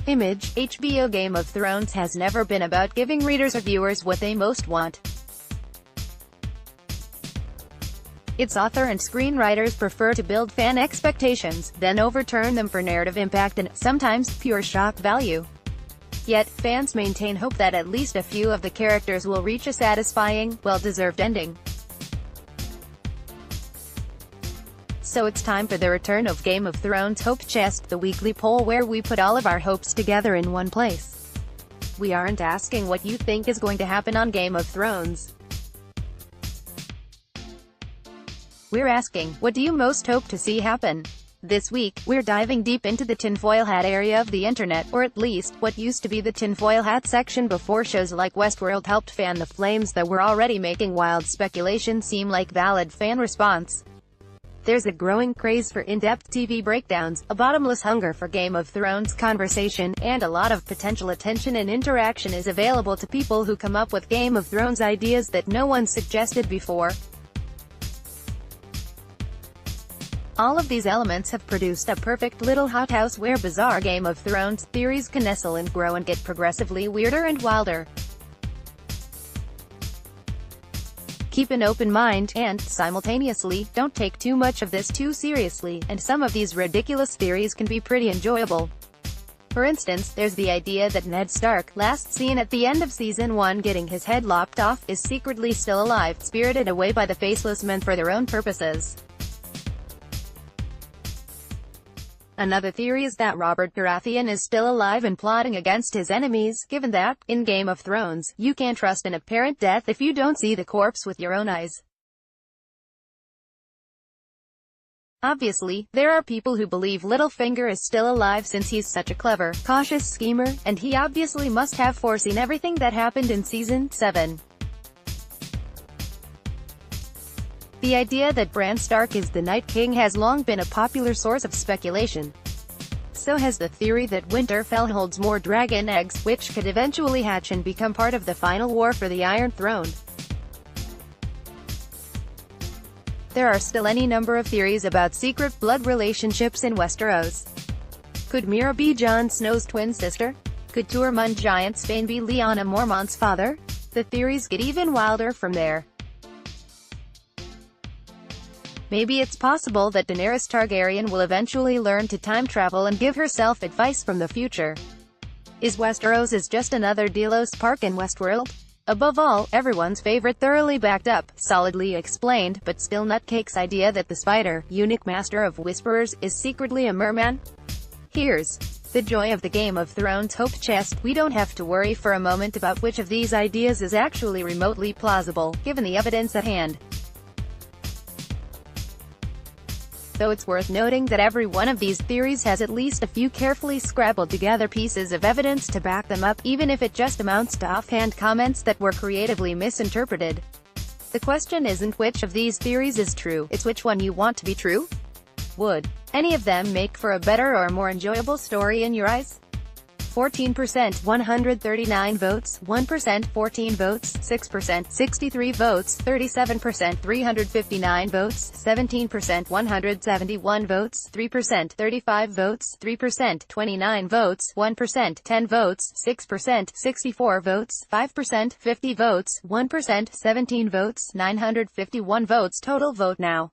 Image, HBO Game of Thrones has never been about giving readers or viewers what they most want. Its author and screenwriters prefer to build fan expectations, then overturn them for narrative impact and, sometimes, pure shock value. Yet, fans maintain hope that at least a few of the characters will reach a satisfying, well-deserved ending. So it's time for the return of Game of Thrones Hope Chest, the weekly poll where we put all of our hopes together in one place. We aren't asking what you think is going to happen on Game of Thrones. We're asking, what do you most hope to see happen? This week, we're diving deep into the tinfoil hat area of the internet, or at least, what used to be the tinfoil hat section before shows like Westworld helped fan the flames that were already making wild speculation seem like valid fan response. There's a growing craze for in-depth TV breakdowns, a bottomless hunger for Game of Thrones conversation, and a lot of potential attention and interaction is available to people who come up with Game of Thrones ideas that no one suggested before. All of these elements have produced a perfect little hothouse where bizarre Game of Thrones theories can nestle and grow and get progressively weirder and wilder. Keep an open mind, and, simultaneously, don't take too much of this too seriously, and some of these ridiculous theories can be pretty enjoyable. For instance, there's the idea that Ned Stark, last seen at the end of Season 1 getting his head lopped off, is secretly still alive, spirited away by the Faceless Men for their own purposes. Another theory is that Robert Baratheon is still alive and plotting against his enemies, given that, in Game of Thrones, you can't trust an apparent death if you don't see the corpse with your own eyes. Obviously, there are people who believe Littlefinger is still alive since he's such a clever, cautious schemer, and he obviously must have foreseen everything that happened in Season 7. The idea that Bran Stark is the Night King has long been a popular source of speculation. So has the theory that Winterfell holds more dragon eggs, which could eventually hatch and become part of the final war for the Iron Throne. There are still any number of theories about secret blood relationships in Westeros. Could Mira be Jon Snow's twin sister? Could Tormund Giantsbane be Lyanna Mormont's father? The theories get even wilder from there. Maybe it's possible that Daenerys Targaryen will eventually learn to time travel and give herself advice from the future. Is Westeros just another Delos Park in Westworld? Above all, everyone's favorite thoroughly backed up, solidly explained, but still nutcakes idea that the Spider, eunuch master of Whisperers, is secretly a merman? Here's the joy of the Game of Thrones Hope Chest. We don't have to worry for a moment about which of these ideas is actually remotely plausible, given the evidence at hand. Though it's worth noting that every one of these theories has at least a few carefully scrabbled together pieces of evidence to back them up, even if it just amounts to offhand comments that were creatively misinterpreted. The question isn't which of these theories is true, it's which one you want to be true. Would any of them make for a better or more enjoyable story in your eyes? 14%, 139 votes, 1%, 14 votes, 6%, 63 votes, 37%, 359 votes, 17%, 171 votes, 3%, 35 votes, 3%, 29 votes, 1%, 10 votes, 6%, 64 votes, 5%, 50 votes, 1%, 17 votes, 951 votes. Total vote now.